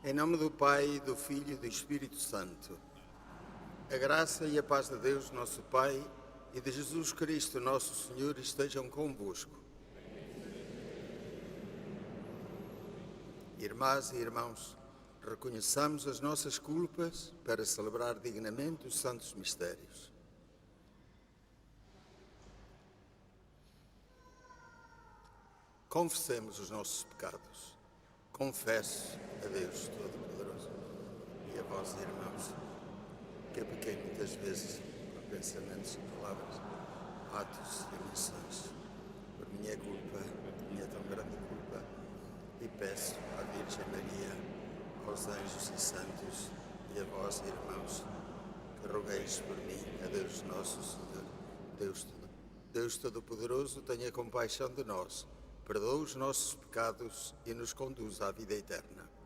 Em nome do Pai, do Filho e do Espírito Santo. A graça e a paz de Deus, nosso Pai, e de Jesus Cristo, nosso Senhor, estejam convosco. Irmãs e irmãos, reconheçamos as nossas culpas para celebrar dignamente os santos mistérios. Confessemos os nossos pecados. Confesso a Deus Todo-Poderoso e a vós, irmãos, que eu pequei muitas vezes com pensamentos e palavras, atos e omissões, por minha culpa, minha tão grande culpa, e peço à Virgem Maria, aos anjos e santos e a vós, irmãos, que rogueis por mim, a Deus nosso Senhor, Deus Todo-Poderoso, tenha compaixão de nós, perdoa os nossos pecados e nos conduz à vida eterna.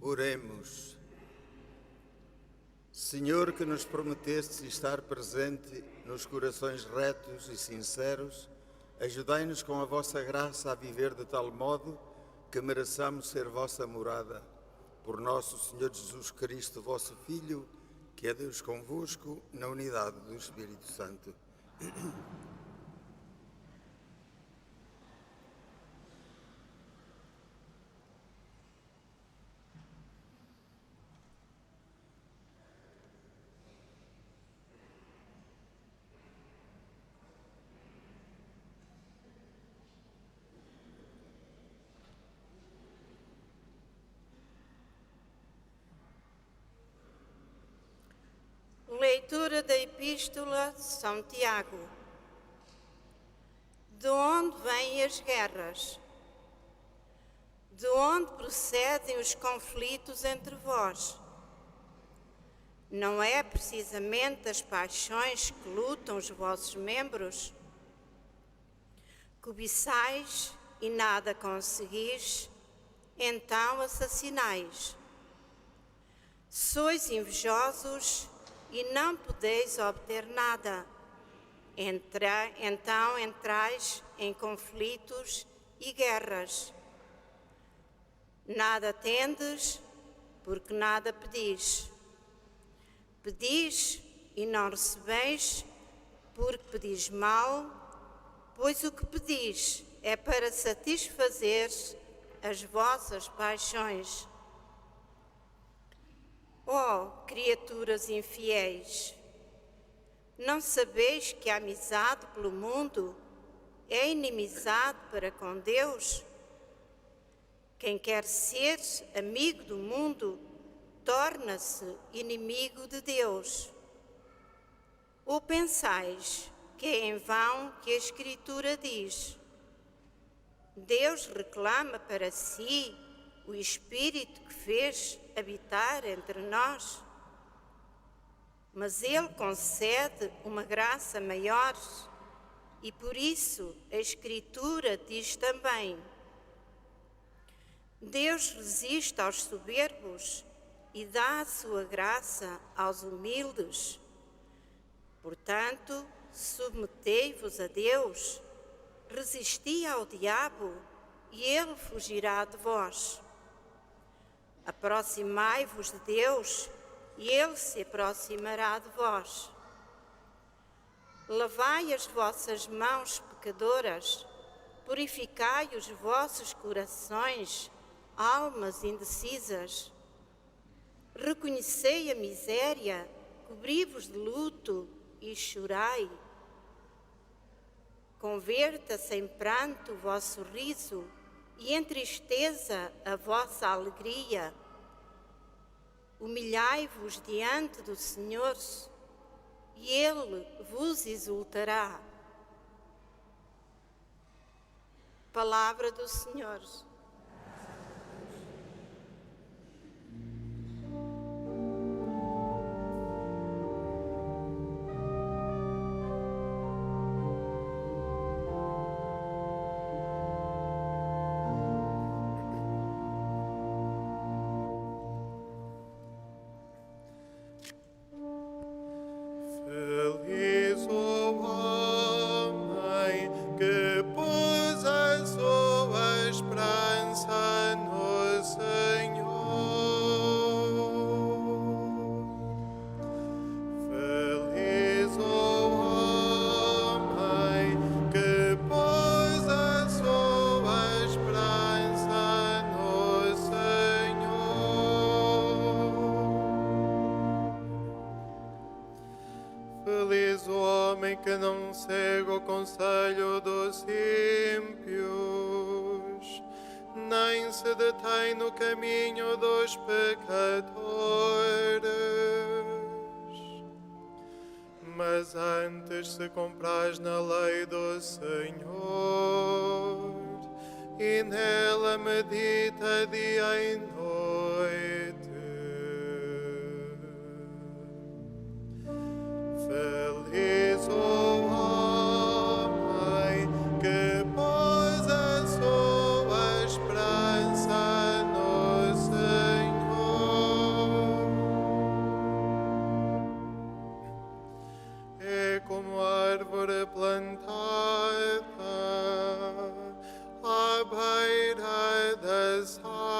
Oremos. Senhor, que nos prometestes estar presente nos corações retos e sinceros, ajudai-nos com a vossa graça a viver de tal modo que mereçamos ser vossa morada. Por nosso Senhor Jesus Cristo, vosso Filho, que é Deus convosco, na unidade do Espírito Santo. Leitura da Epístola de São Tiago. De onde vêm as guerras? De onde procedem os conflitos entre vós? Não é precisamente as paixões que lutam os vossos membros? Cobiçais e nada conseguis, então assassinais. Sois invejosos e não podeis obter nada. Então entrais em conflitos e guerras. Nada tendes, porque nada pedis. Pedis e não recebeis, porque pedis mal, pois o que pedis é para satisfazer as vossas paixões. Ó criaturas infiéis, não sabeis que a amizade pelo mundo é inimizade para com Deus? Quem quer ser amigo do mundo torna-se inimigo de Deus. Ou pensais que é em vão que a Escritura diz: Deus reclama para si o Espírito que fez habitar entre nós? Mas Ele concede uma graça maior, e por isso a Escritura diz também: Deus resiste aos soberbos e dá a sua graça aos humildes. Portanto, submetei-vos a Deus, resisti ao diabo e ele fugirá de vós. Aproximai-vos de Deus e ele se aproximará de vós. Lavai as vossas mãos pecadoras, purificai os vossos corações, almas indecisas. Reconhecei a miséria, cobri-vos de luto e chorai. Converta-se em pranto o vosso riso e em tristeza a vossa alegria. Humilhai-vos diante do Senhor e Ele vos exultará. Palavra do Senhor. Feliz o homem que pôs a sua esperança no Senhor. Feliz o homem que pôs a sua esperança no Senhor. Feliz o homem que não segue o conselho dos ímpios, nem se detém no caminho dos pecadores, mas antes se compraz na lei do Senhor e nela medita dia e noite. Feliz o homem que pôs a sua esperança no Senhor. É como árvore plantada à beira das águas.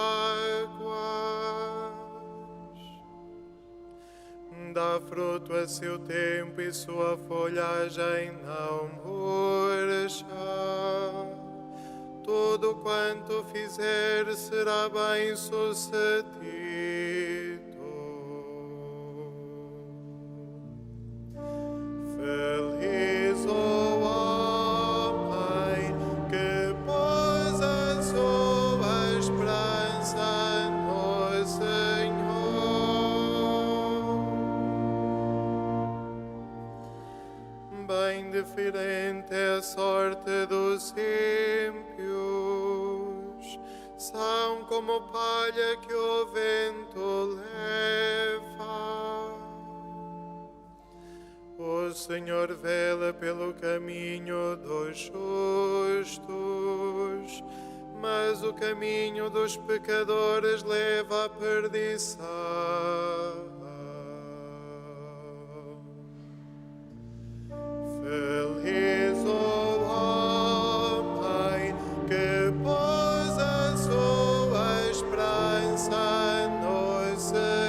Dá fruto a seu tempo e sua folhagem não murcha. Tudo quanto fizer será bem sucedido. Feliz o homem que pôs a sua esperança no Senhor. Bem diferente é a sorte dos ímpios, são como palha que o vento leva. O Senhor vela pelo caminho dos justos, mas o caminho dos pecadores leva à perdição. Feliz o homem que pôs a sua esperança no Senhor.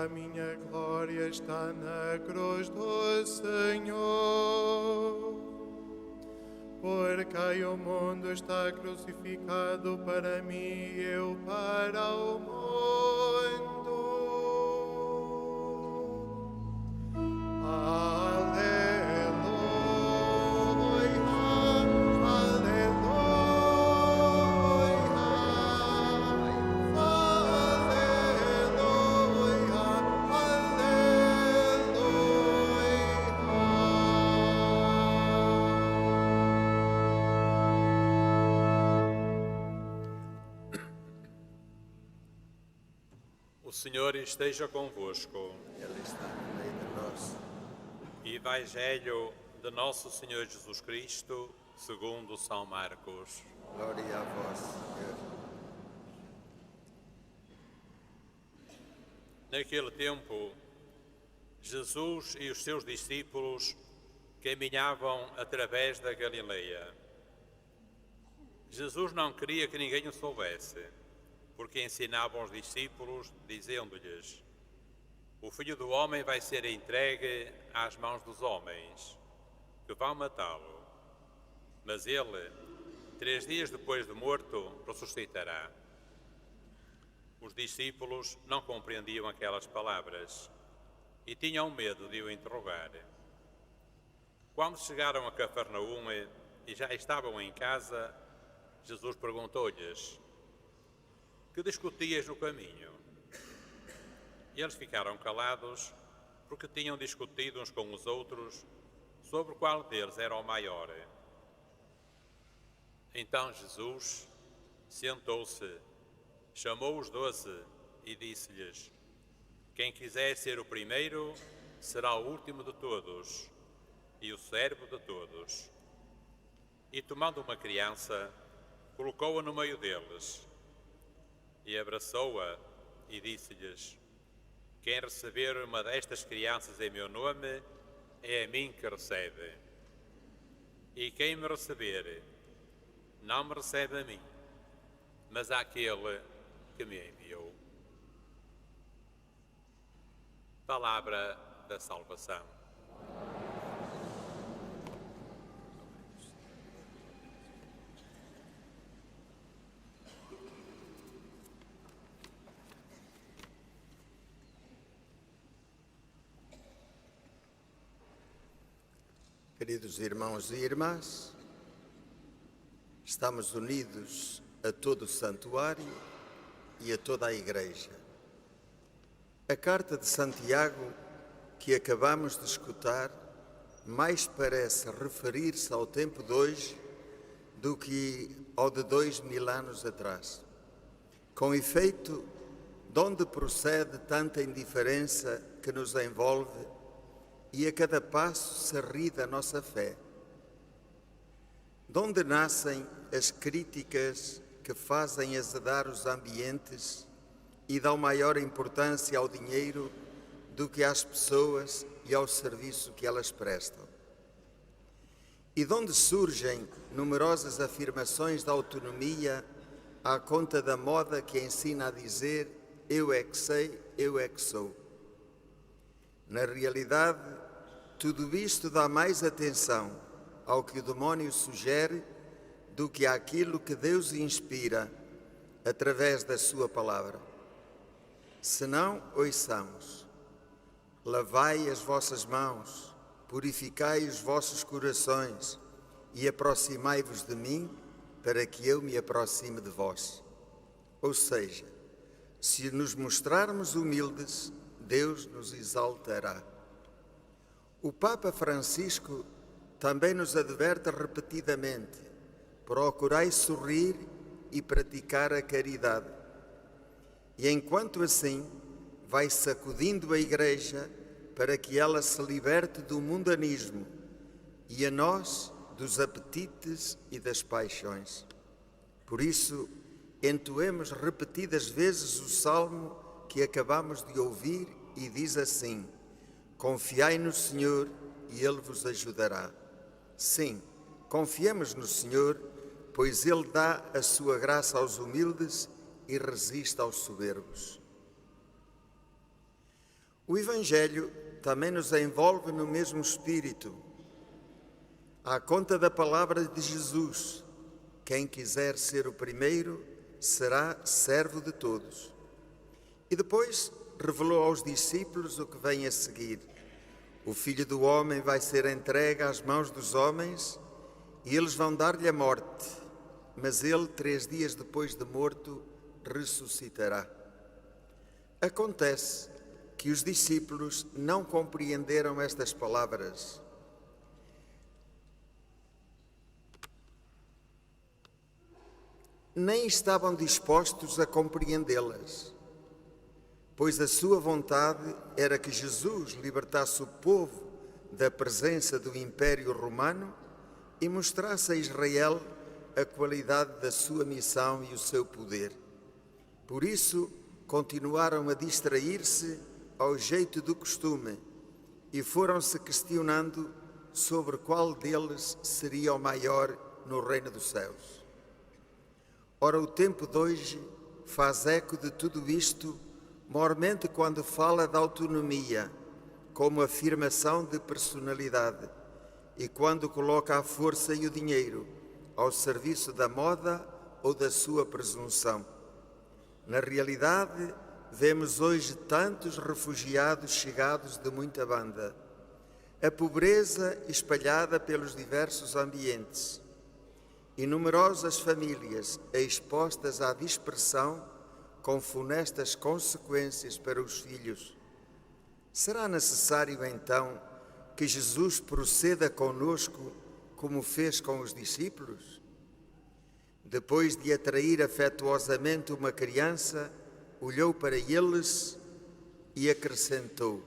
a minha glória está na cruz do Senhor. Por quem o mundo está crucificado para mim, eu para o mundo. O Senhor esteja convosco. Ele está no meio de nós. Evangelho de Nosso Senhor Jesus Cristo, segundo São Marcos. Glória a vós, Senhor. Naquele tempo, Jesus e os seus discípulos caminhavam através da Galileia. Jesus não queria que ninguém o soubesse, porque ensinava aos discípulos, dizendo-lhes: o Filho do Homem vai ser entregue às mãos dos homens, que vão matá-lo. Mas ele, 3 dias depois de morto, ressuscitará. Os discípulos não compreendiam aquelas palavras e tinham medo de o interrogar. Quando chegaram a Cafarnaum e já estavam em casa, Jesus perguntou-lhes: que discutias no caminho? E eles ficaram calados, porque tinham discutido uns com os outros sobre qual deles era o maior. Então Jesus sentou-se, chamou os 12 e disse-lhes: quem quiser ser o primeiro, será o último de todos e o servo de todos. E tomando uma criança, colocou-a no meio deles, e abraçou-a e disse-lhes: quem receber uma destas crianças em meu nome, é a mim que recebe. E quem me receber, não me recebe a mim, mas àquele que me enviou. Palavra da salvação. Queridos irmãos e irmãs, estamos unidos a todo o santuário e a toda a Igreja. A carta de Santiago que acabamos de escutar mais parece referir-se ao tempo de hoje do que ao de 2000 anos atrás. Com efeito, de onde procede tanta indiferença que nos envolve e a cada passo se ri da nossa fé? De onde nascem as críticas que fazem azedar os ambientes e dão maior importância ao dinheiro do que às pessoas e ao serviço que elas prestam? E de onde surgem numerosas afirmações de autonomia à conta da moda que ensina a dizer eu é que sei, eu é que sou? Na realidade, tudo isto dá mais atenção ao que o demónio sugere do que àquilo que Deus inspira através da sua palavra. Se não, ouçamos: lavai as vossas mãos, purificai os vossos corações e aproximai-vos de mim, para que eu me aproxime de vós. Ou seja, se nos mostrarmos humildes, Deus nos exaltará. O Papa Francisco também nos adverte repetidamente: procurai sorrir e praticar a caridade. E enquanto assim, vai sacudindo a Igreja para que ela se liberte do mundanismo e a nós dos apetites e das paixões. Por isso, entoemos repetidas vezes o salmo que acabamos de ouvir e diz assim: confiai no Senhor e Ele vos ajudará. Sim, confiemos no Senhor, pois Ele dá a sua graça aos humildes e resiste aos soberbos. O Evangelho também nos envolve no mesmo espírito. À conta da palavra de Jesus, quem quiser ser o primeiro será servo de todos. E depois revelou aos discípulos o que vem a seguir. O Filho do Homem vai ser entregue às mãos dos homens e eles vão dar-lhe a morte, mas ele, 3 dias depois de morto, ressuscitará. Acontece que os discípulos não compreenderam estas palavras. Nem estavam dispostos a compreendê-las, pois a sua vontade era que Jesus libertasse o povo da presença do Império Romano e mostrasse a Israel a qualidade da sua missão e o seu poder. Por isso, continuaram a distrair-se ao jeito do costume e foram-se questionando sobre qual deles seria o maior no reino dos céus. Ora, o tempo de hoje faz eco de tudo isto, mormente quando fala da autonomia como afirmação de personalidade e quando coloca a força e o dinheiro ao serviço da moda ou da sua presunção. Na realidade, vemos hoje tantos refugiados chegados de muita banda, a pobreza espalhada pelos diversos ambientes e numerosas famílias expostas à dispersão com funestas consequências para os filhos. Será necessário, então, que Jesus proceda conosco como fez com os discípulos? Depois de atrair afetuosamente uma criança, olhou para eles e acrescentou: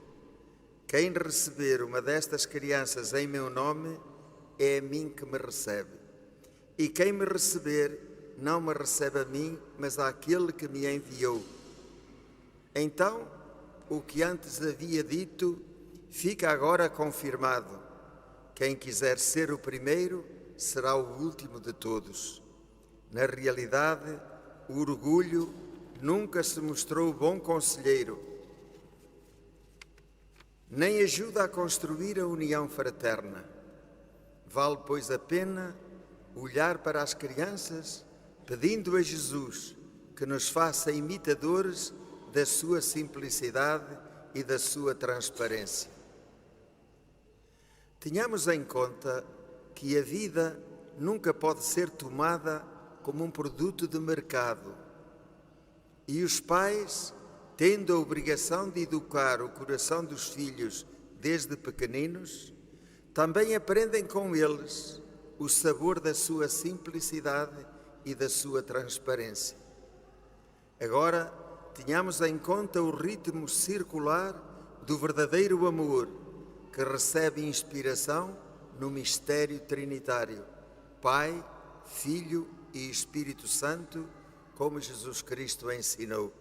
quem receber uma destas crianças em meu nome, é a mim que me recebe. E quem me receber, não me recebe a mim, mas àquele que me enviou. Então, o que antes havia dito, fica agora confirmado. Quem quiser ser o primeiro, será o último de todos. Na realidade, o orgulho nunca se mostrou bom conselheiro, nem ajuda a construir a união fraterna. Vale, pois, a pena olhar para as crianças, pedindo a Jesus que nos faça imitadores da sua simplicidade e da sua transparência. Tenhamos em conta que a vida nunca pode ser tomada como um produto de mercado e os pais, tendo a obrigação de educar o coração dos filhos desde pequeninos, também aprendem com eles o sabor da sua simplicidade e da sua transparência. Agora, tenhamos em conta o ritmo circular do verdadeiro amor que recebe inspiração no mistério trinitário, Pai, Filho e Espírito Santo, como Jesus Cristo ensinou.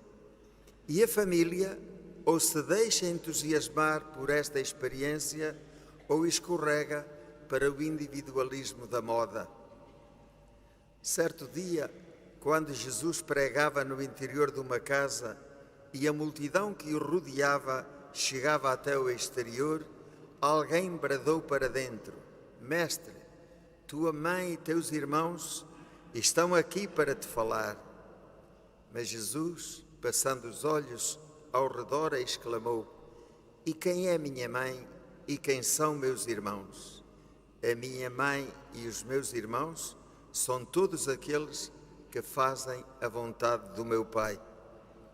E a família ou se deixa entusiasmar por esta experiência ou escorrega para o individualismo da moda. Certo dia, quando Jesus pregava no interior de uma casa e a multidão que o rodeava chegava até o exterior, alguém bradou para dentro: Mestre, tua mãe e teus irmãos estão aqui para te falar. Mas Jesus, passando os olhos ao redor, exclamou: E quem é minha mãe e quem são meus irmãos? A minha mãe e os meus irmãos são todos aqueles que fazem a vontade do meu Pai,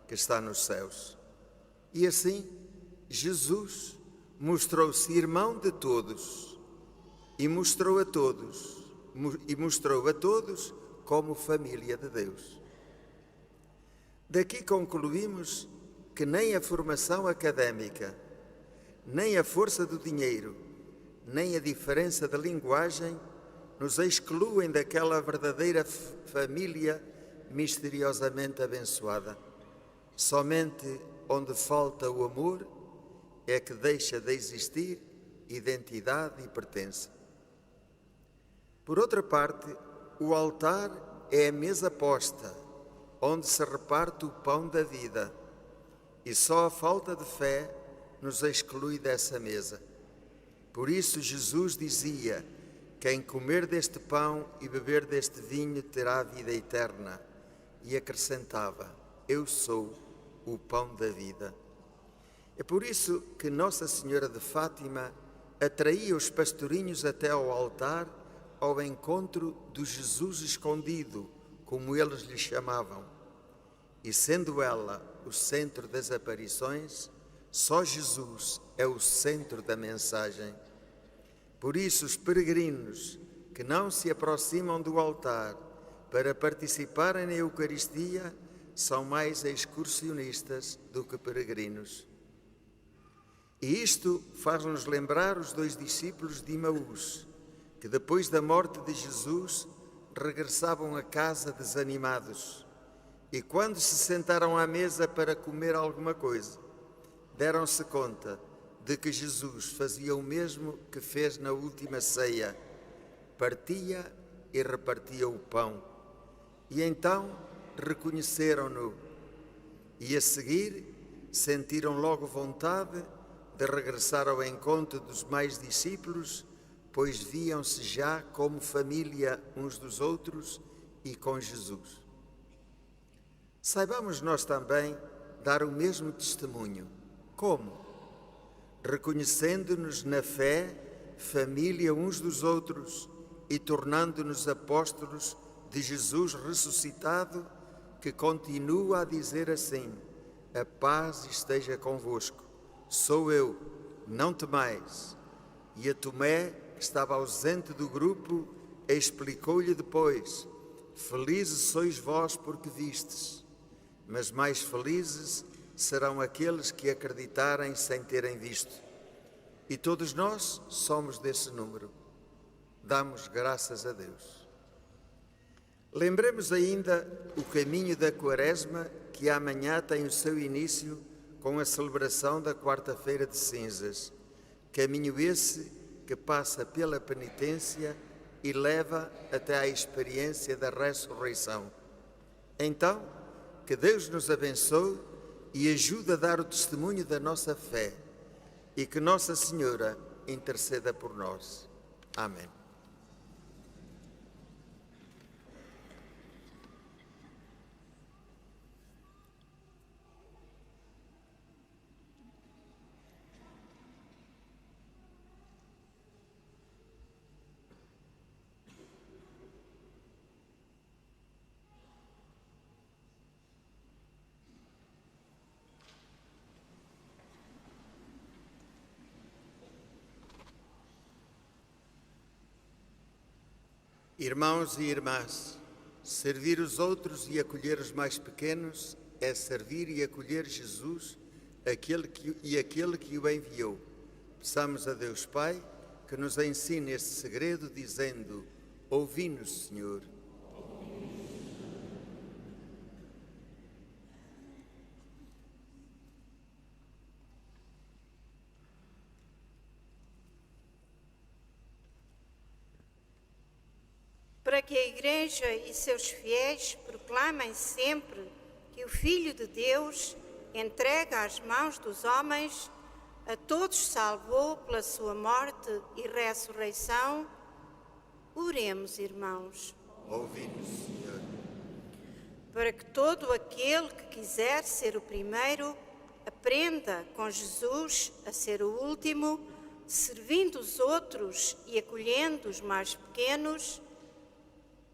que está nos céus. E assim, Jesus mostrou-se irmão de todos e mostrou a todos como família de Deus. Daqui concluímos que nem a formação académica, nem a força do dinheiro, nem a diferença de linguagem nos excluem daquela verdadeira família misteriosamente abençoada. Somente onde falta o amor é que deixa de existir identidade e pertença. Por outra parte, o altar é a mesa posta, onde se reparte o pão da vida, e só a falta de fé nos exclui dessa mesa. Por isso Jesus dizia: quem comer deste pão e beber deste vinho terá vida eterna. E acrescentava: eu sou o pão da vida. É por isso que Nossa Senhora de Fátima atraía os pastorinhos até ao altar, ao encontro do Jesus escondido, como eles lhe chamavam. E sendo ela o centro das aparições, só Jesus é o centro da mensagem. Por isso, os peregrinos que não se aproximam do altar para participarem na Eucaristia são mais excursionistas do que peregrinos. E isto faz-nos lembrar os 2 discípulos de Emaús, que depois da morte de Jesus regressavam a casa desanimados. E quando se sentaram à mesa para comer alguma coisa, deram-se conta de que Jesus fazia o mesmo que fez na última ceia: partia e repartia o pão. E então reconheceram-no e a seguir sentiram logo vontade de regressar ao encontro dos mais discípulos, pois viam-se já como família uns dos outros e com Jesus. Saibamos nós também dar o mesmo testemunho. Como? Reconhecendo-nos na fé, família uns dos outros e tornando-nos apóstolos de Jesus ressuscitado, que continua a dizer assim: a paz esteja convosco. Sou eu, não temais. E a Tomé, que estava ausente do grupo, explicou-lhe depois: felizes sois vós porque vistes, mas mais felizes serão aqueles que acreditarem sem terem visto. E todos nós somos desse número. Damos graças a Deus. Lembremos ainda o caminho da Quaresma, que amanhã tem o seu início com a celebração da quarta-feira de cinzas. Caminho esse que passa pela penitência e leva até à experiência da ressurreição. Então, que Deus nos abençoe e ajude a dar o testemunho da nossa fé e que Nossa Senhora interceda por nós. Amém. Irmãos e irmãs, servir os outros e acolher os mais pequenos é servir e acolher Jesus, aquele que o enviou. Peçamos a Deus Pai que nos ensine este segredo, dizendo: ouvi-nos, Senhor. Para que a Igreja e seus fiéis proclamem sempre que o Filho de Deus entrega às mãos dos homens, a todos salvou pela sua morte e ressurreição, oremos, irmãos. Ouvi-nos, Senhor. Para que todo aquele que quiser ser o primeiro aprenda com Jesus a ser o último, servindo os outros e acolhendo os mais pequenos,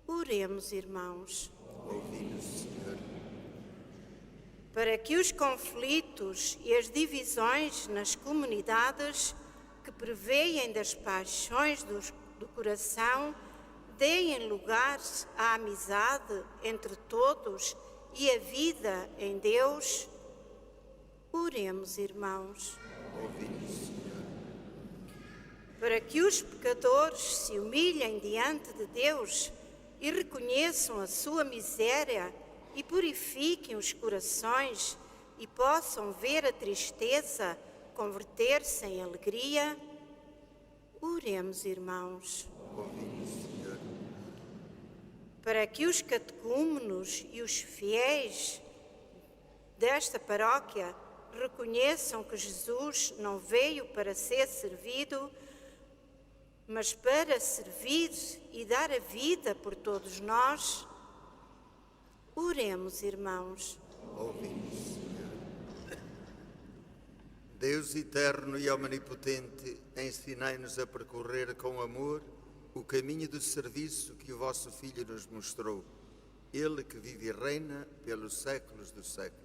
oremos, irmãos. Ouvi-nos, Senhor. Para que os conflitos e as divisões nas comunidades que preveem das paixões do coração deem lugar à amizade entre todos e à vida em Deus, oremos, irmãos. Ouvi-nos, Senhor. Para que os pecadores se humilhem diante de Deus e reconheçam a sua miséria e purifiquem os corações e possam ver a tristeza converter-se em alegria, oremos, irmãos. Ouvi-nos, Senhor. Para que os catecúmenos e os fiéis desta paróquia reconheçam que Jesus não veio para ser servido, mas para servir e dar a vida por todos nós. Oremos, irmãos. Ouvimos, Senhor. Deus eterno e omnipotente, ensinai-nos a percorrer com amor o caminho do serviço que o vosso Filho nos mostrou. Ele que vive e reina pelos séculos dos séculos.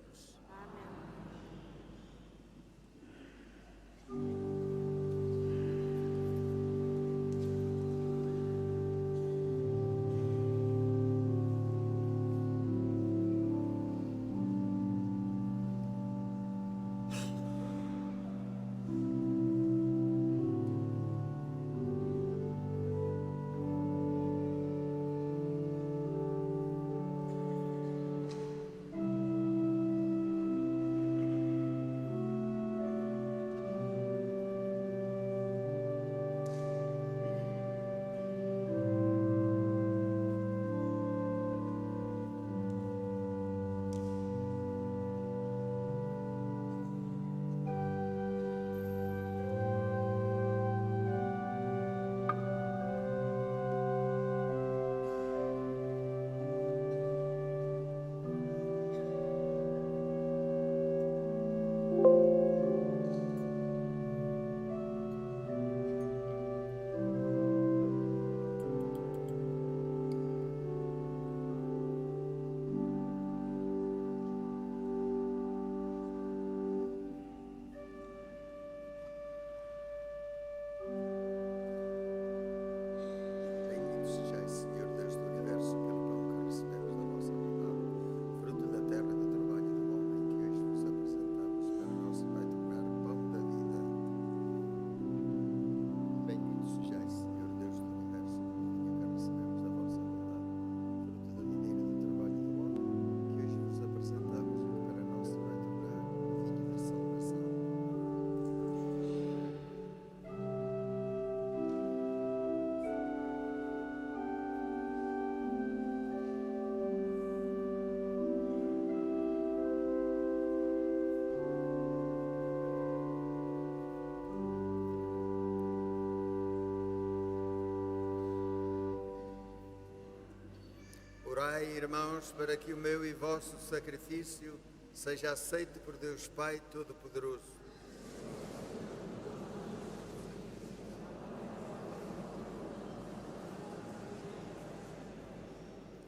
Orai, irmãos, para que o meu e vosso sacrifício seja aceito por Deus Pai Todo-Poderoso.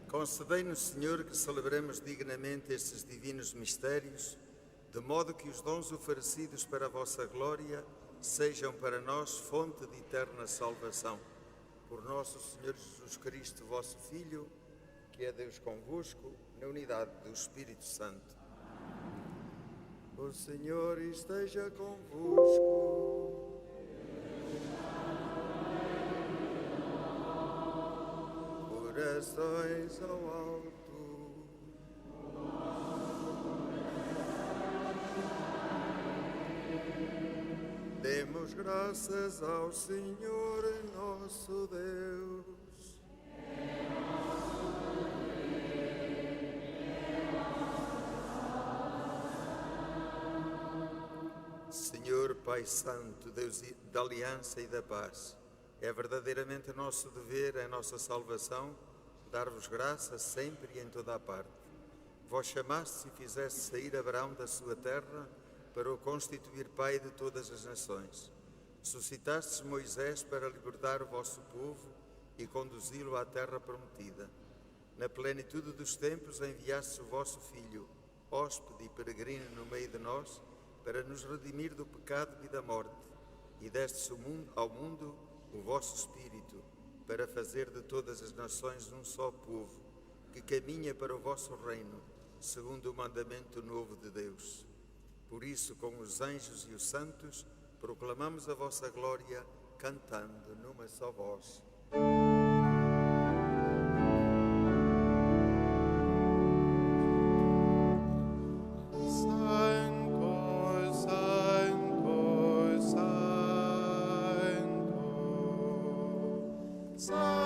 Concedei-nos, Senhor, que celebremos dignamente estes divinos mistérios, de modo que os dons oferecidos para a vossa glória sejam para nós fonte de eterna salvação. Por nosso Senhor Jesus Cristo, vosso Filho, que é Deus convosco, na unidade do Espírito Santo. O Senhor esteja convosco. Orações ao alto. Demos graças ao Senhor nosso Deus. Senhor Pai Santo, Deus da aliança e da paz, é verdadeiramente nosso dever, é nossa salvação, dar-vos graça sempre e em toda a parte. Vós chamastes e fizeste sair Abraão da sua terra para o constituir pai de todas as nações. Suscitastes Moisés para libertar o vosso povo e conduzi-lo à terra prometida. Na plenitude dos tempos enviastes o vosso Filho, hóspede e peregrino no meio de nós, para nos redimir do pecado e da morte, e destes ao mundo o vosso Espírito, para fazer de todas as nações um só povo, que caminha para o vosso reino, segundo o mandamento novo de Deus. Por isso, com os anjos e os santos, proclamamos a vossa glória, cantando numa só voz. Santo,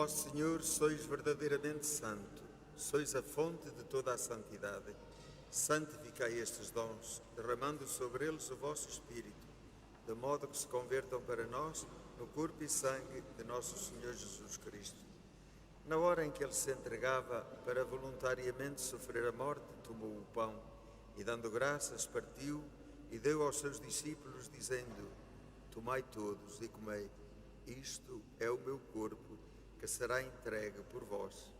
Vós, Senhor, sois verdadeiramente santo, sois a fonte de toda a santidade. Santificai estes dons, derramando sobre eles o vosso Espírito, de modo que se convertam para nós no corpo e sangue de nosso Senhor Jesus Cristo. Na hora em que ele se entregava para voluntariamente sofrer a morte, tomou o pão e, dando graças, partiu e deu aos seus discípulos, dizendo: Tomai todos e comei, isto é o meu corpo, que será entregue por vós.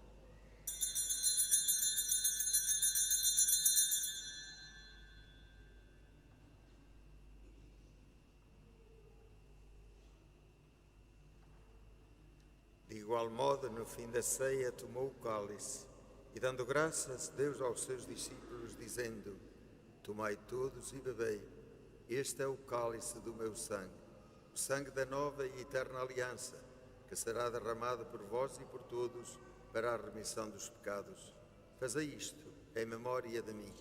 De igual modo, no fim da ceia, tomou o cálice e, dando graças, deu aos seus discípulos, dizendo: Tomai todos e bebei, este é o cálice do meu sangue, o sangue da nova e eterna aliança, que será derramado por vós e por todos para a remissão dos pecados. Fazei isto em memória de mim.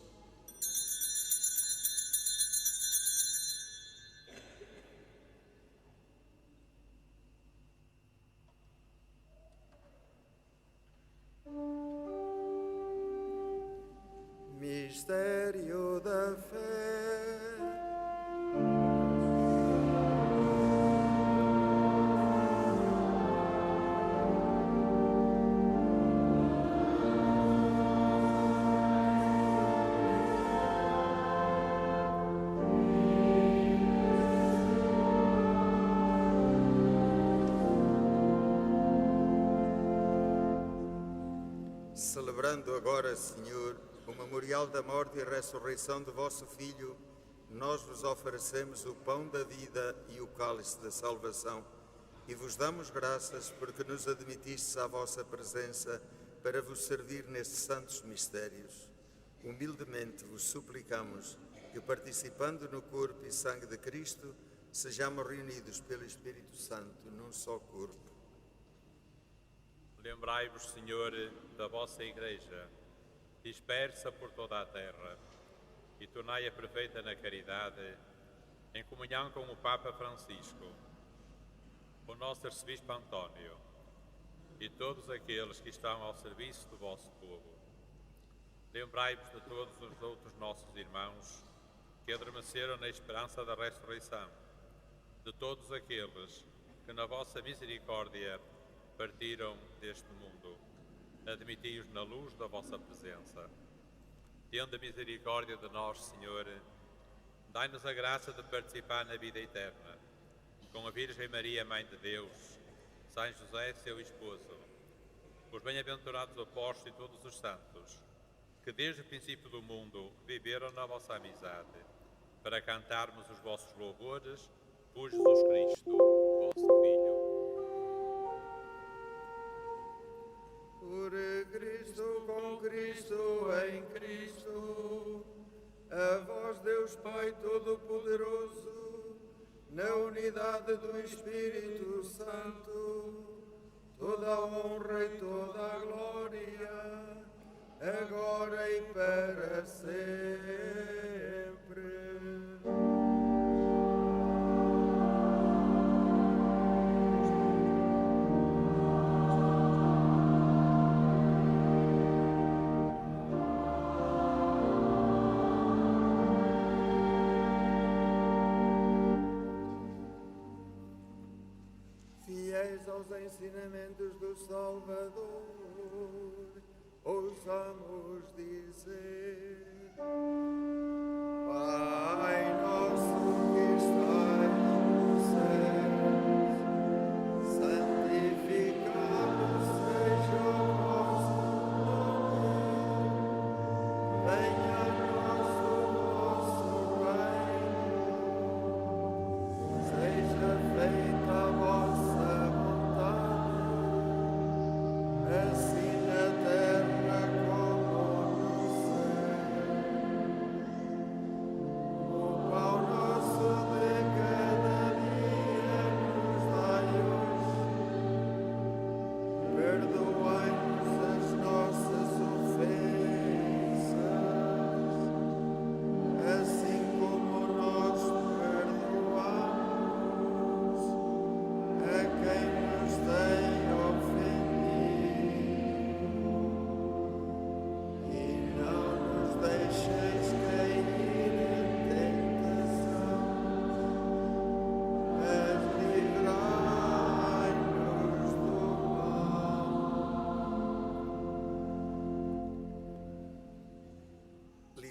Mistério da fé. Celebrando agora, Senhor, o memorial da morte e ressurreição de vosso Filho, nós vos oferecemos o pão da vida e o cálice da salvação e vos damos graças porque nos admitistes à vossa presença para vos servir nestes santos mistérios. Humildemente vos suplicamos que, participando no corpo e sangue de Cristo, sejamos reunidos pelo Espírito Santo num só corpo. Lembrai-vos, Senhor, da vossa Igreja, dispersa por toda a terra, e tornai-a perfeita na caridade, em comunhão com o Papa Francisco, o nosso arcebispo António e todos aqueles que estão ao serviço do vosso povo. Lembrai-vos de todos os outros nossos irmãos que adormeceram na esperança da ressurreição, de todos aqueles que na vossa misericórdia partiram deste mundo. Admiti-os na luz da vossa presença. Tende a misericórdia de nós, Senhor, dai-nos a graça de participar na vida eterna, com a Virgem Maria, Mãe de Deus, São José, seu esposo, os bem-aventurados apóstolos e todos os santos, que desde o princípio do mundo viveram na vossa amizade, para cantarmos os vossos louvores por Jesus Cristo, vosso Filho. Por Cristo, com Cristo, em Cristo, a vós, Deus Pai Todo-Poderoso, na unidade do Espírito Santo, toda a honra e toda a glória, agora e para sempre. Aos ensinamentos do Salvador, ousamos dizer: Pai nosso que estais nos céus, santificado seja o vosso nome, venha a nós o vosso reino, seja feita a vossa assim na terra como no céu.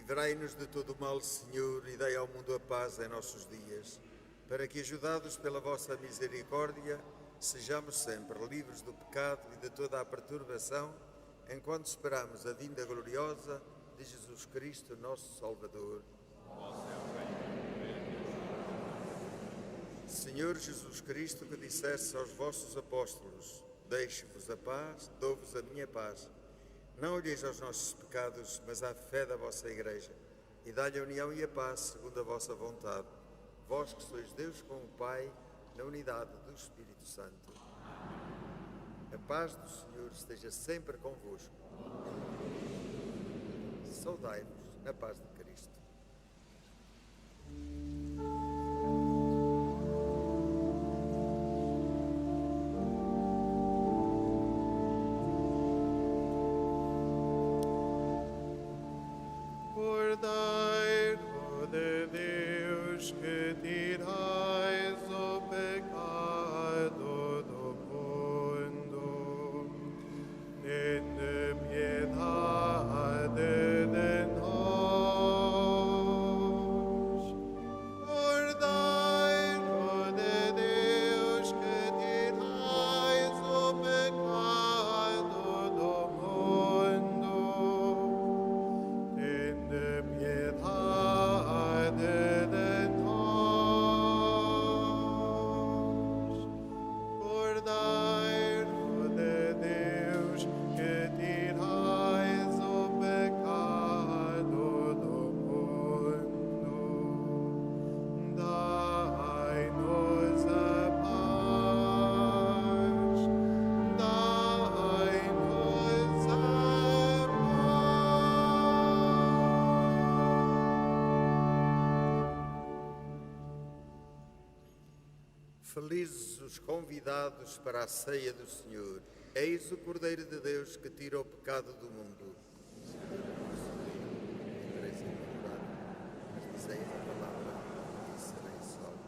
Livrai-nos de todo o mal, Senhor, e dai ao mundo a paz em nossos dias, para que, ajudados pela vossa misericórdia, sejamos sempre livres do pecado e de toda a perturbação, enquanto esperamos a vinda gloriosa de Jesus Cristo, nosso Salvador. Senhor Jesus Cristo, que disseste aos vossos apóstolos: deixo-vos a paz, dou-vos a minha paz. Não olheis aos nossos pecados, mas à fé da vossa Igreja, e dá-lhe a união e a paz segundo a vossa vontade. Vós que sois Deus com o Pai, na unidade do Espírito Santo. A paz do Senhor esteja sempre convosco. Saudai-vos na paz de Cristo. Cordeiro de Deus, que tirais o pecado do mundo, tende piedade de nós. Cordeiro de Deus, que tirais o pecado do mundo, tende piedade de nós. Cordeiro de Deus, que tirais o pecado do mundo, dai-nos a paz, dai-nos a Felizes os convidados para a ceia do Senhor. Eis o Cordeiro de Deus que tira o pecado do mundo. Entrareis em liberdade, mas dizeis a palavra e sereis salvos.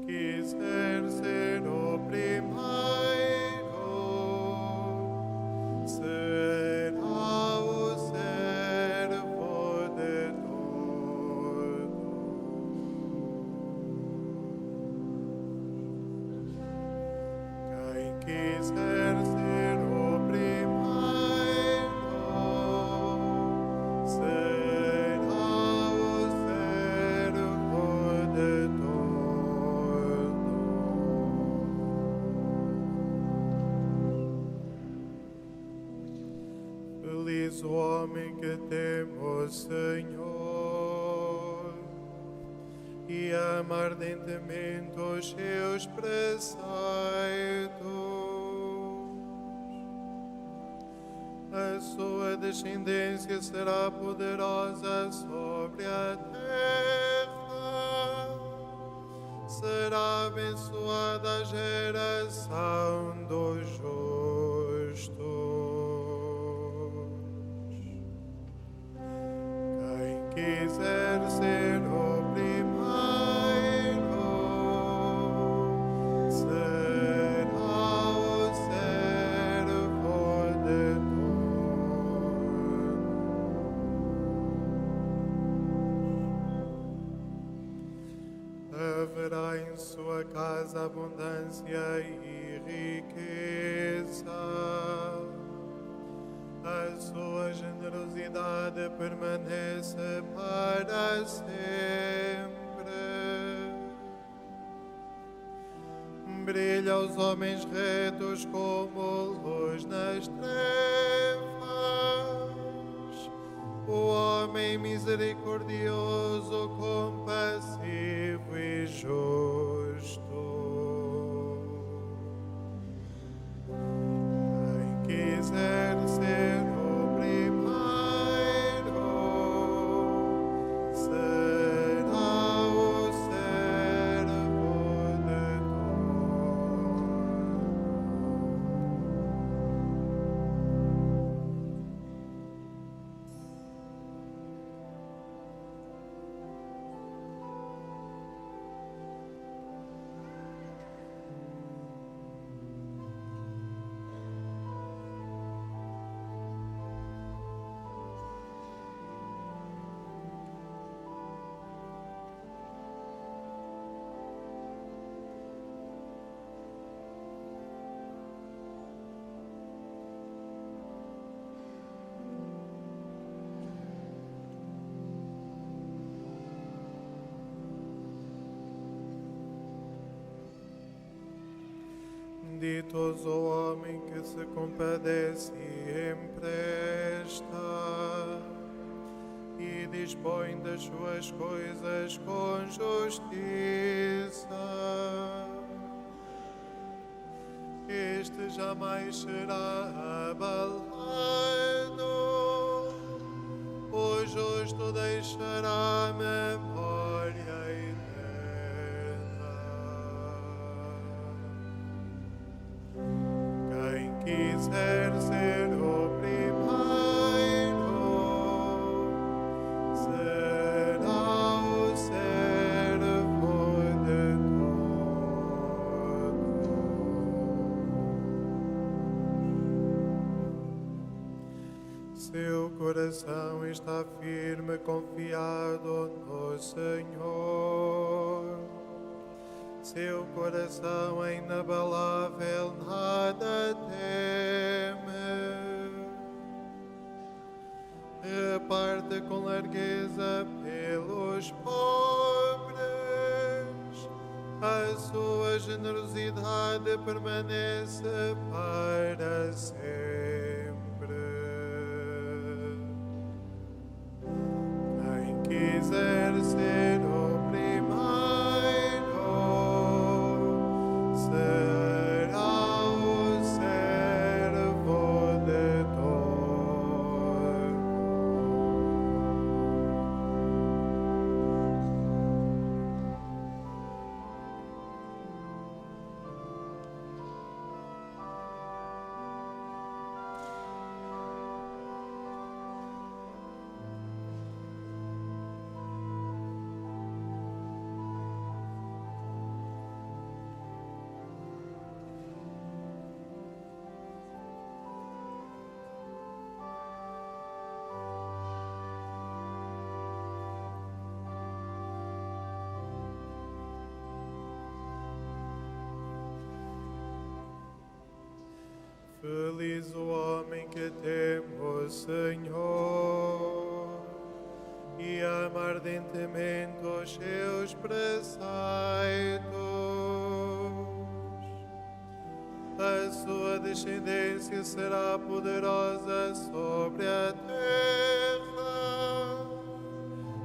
quiser ser o primeiro, será o servo de todos. Quem quiser ser o primeiro, será o servo de todos. Feliz o homem que teme o Senhor e ama ardentemente os seus preceitos. A sua descendência será poderosa sobre a terra. Será abençoada a geração dos justos. quiser ser o primeiro, será o servo de todos. Haverá em sua casa abundância e riqueza. A sua generosidade permanece para sempre. Brilha aos homens retos como luz nas trevas. O homem misericordioso, compassivo e justo. Quem quiser ser o primeiro, será o servo de Ditos o homem que se compadece e empresta e dispõe das suas coisas com justiça. Este jamais será abalado, o justo deixará memória eterna. Quem quiser ser o primeiro, será o servo de todos. Seu coração está firme, confiado no Senhor. Seu coração é inabalável, nada teme. Reparte com largueza pelos pobres. A sua generosidade permanece para sempre. Quem quiser ser o primeiro, será o servo de todos. Feliz o homem que teme o Senhor e ama ardentemente os seus preceitos. A sua descendência será poderosa sobre a terra.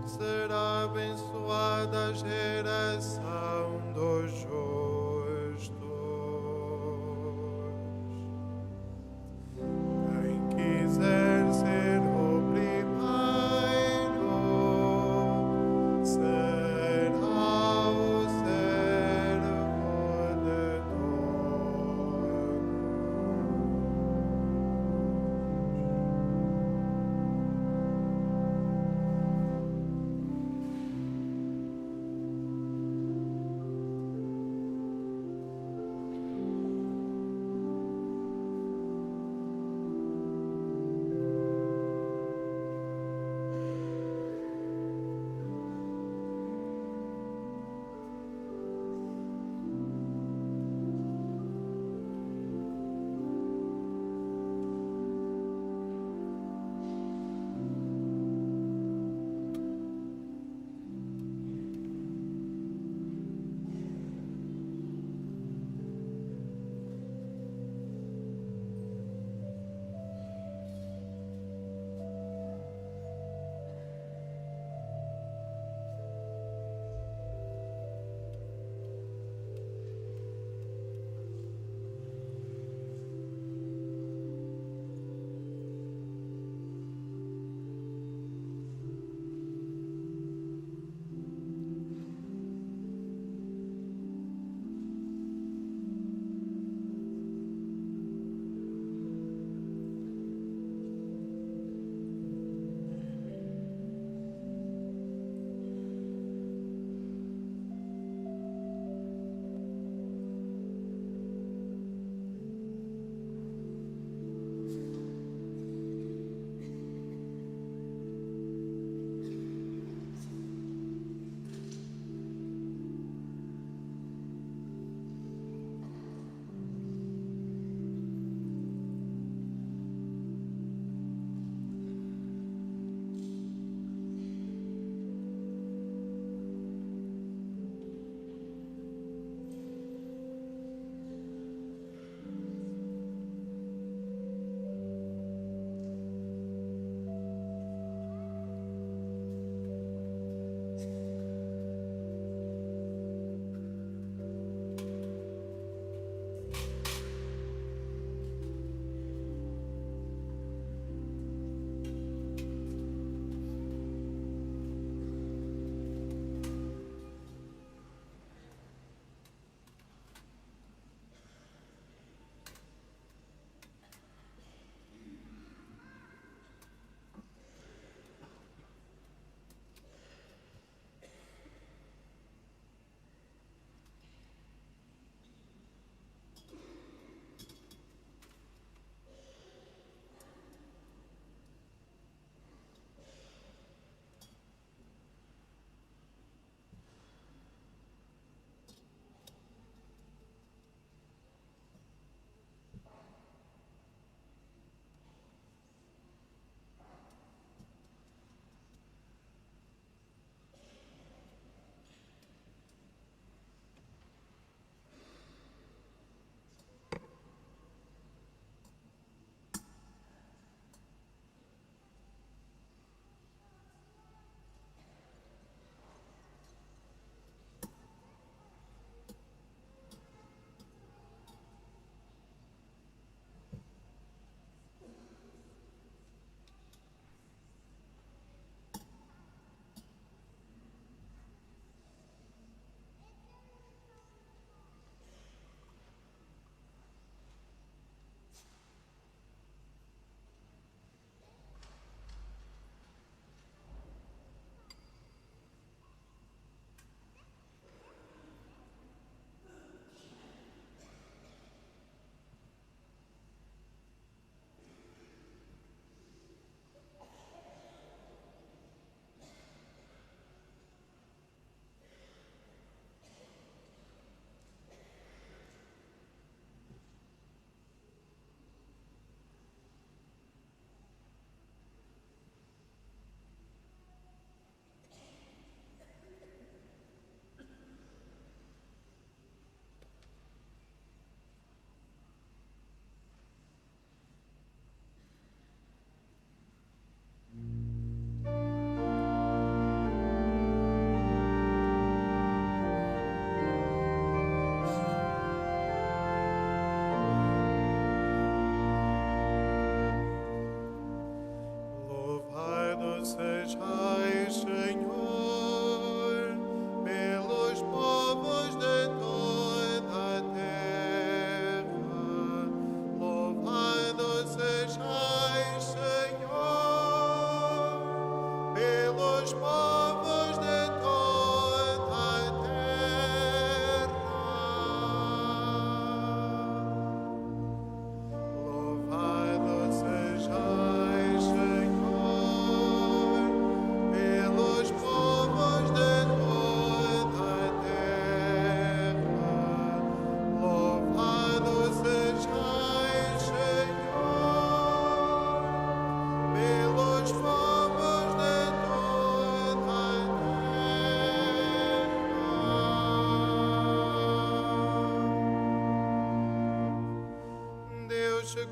Será abençoada a geração dos justos. Quem quiser ser o primeiro, será o servo de todos.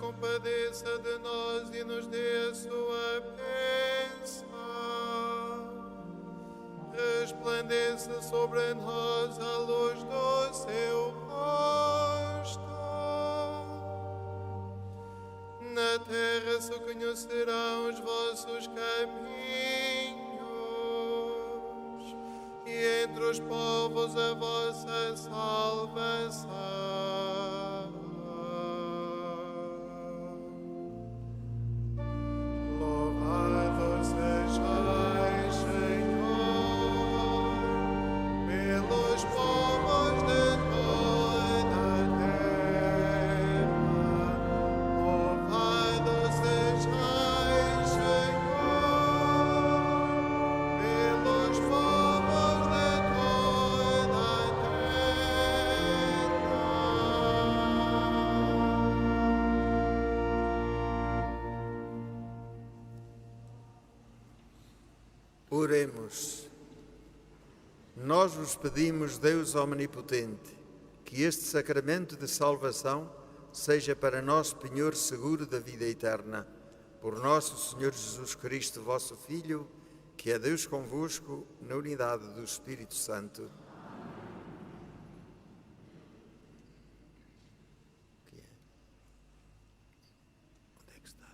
compadeça de nós e nos dê a sua bênção. Resplandeça sobre nós a luz do seu rosto. Na terra se conhecerão os vossos caminhos, e entre os povos a vossa salvação. Louvado sejais, Senhor, pelos povos de toda a terra. Louvado sejais, Senhor, pelos povos de toda a terra. Oremos. Nós vos pedimos, Deus Omnipotente, que este sacramento de salvação seja para nós penhor seguro da vida eterna. Por nosso Senhor Jesus Cristo, vosso Filho, que é Deus convosco, na unidade do Espírito Santo. Onde é que está?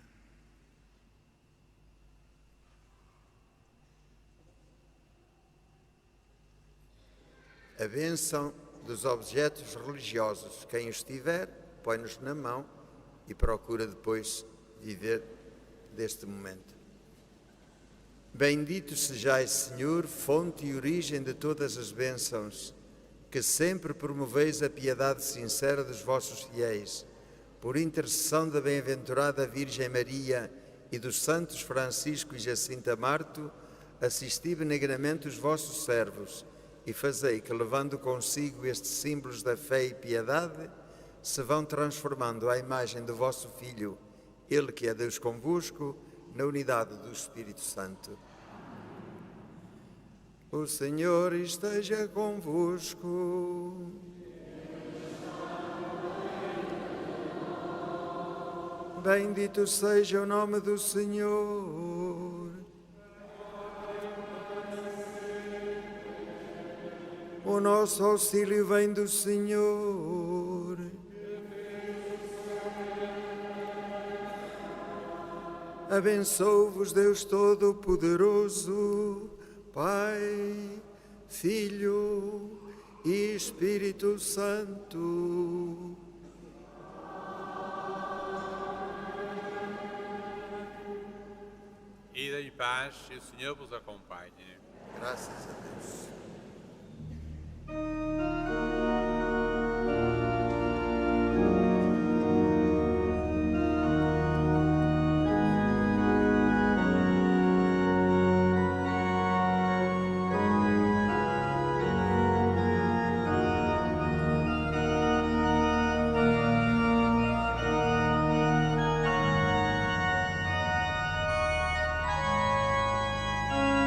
A bênção dos objetos religiosos. Quem os tiver, põe-nos na mão e procura depois viver deste momento. Bendito sejais, Senhor, fonte e origem de todas as bênçãos, que sempre promoveis a piedade sincera dos vossos fiéis, por intercessão da bem-aventurada Virgem Maria e dos santos Francisco e Jacinta Marto, assisti benignamente os vossos servos, e fazei que, levando consigo estes símbolos da fé e piedade, se vão transformando à imagem do vosso Filho, Ele que é Deus convosco, na unidade do Espírito Santo. O Senhor esteja convosco. Bendito seja o nome do Senhor. O nosso auxílio vem do Senhor. Abençoe-vos Deus Todo-Poderoso, Pai, Filho e Espírito Santo. Ida em paz e o Senhor vos acompanhe. Graças a Deus.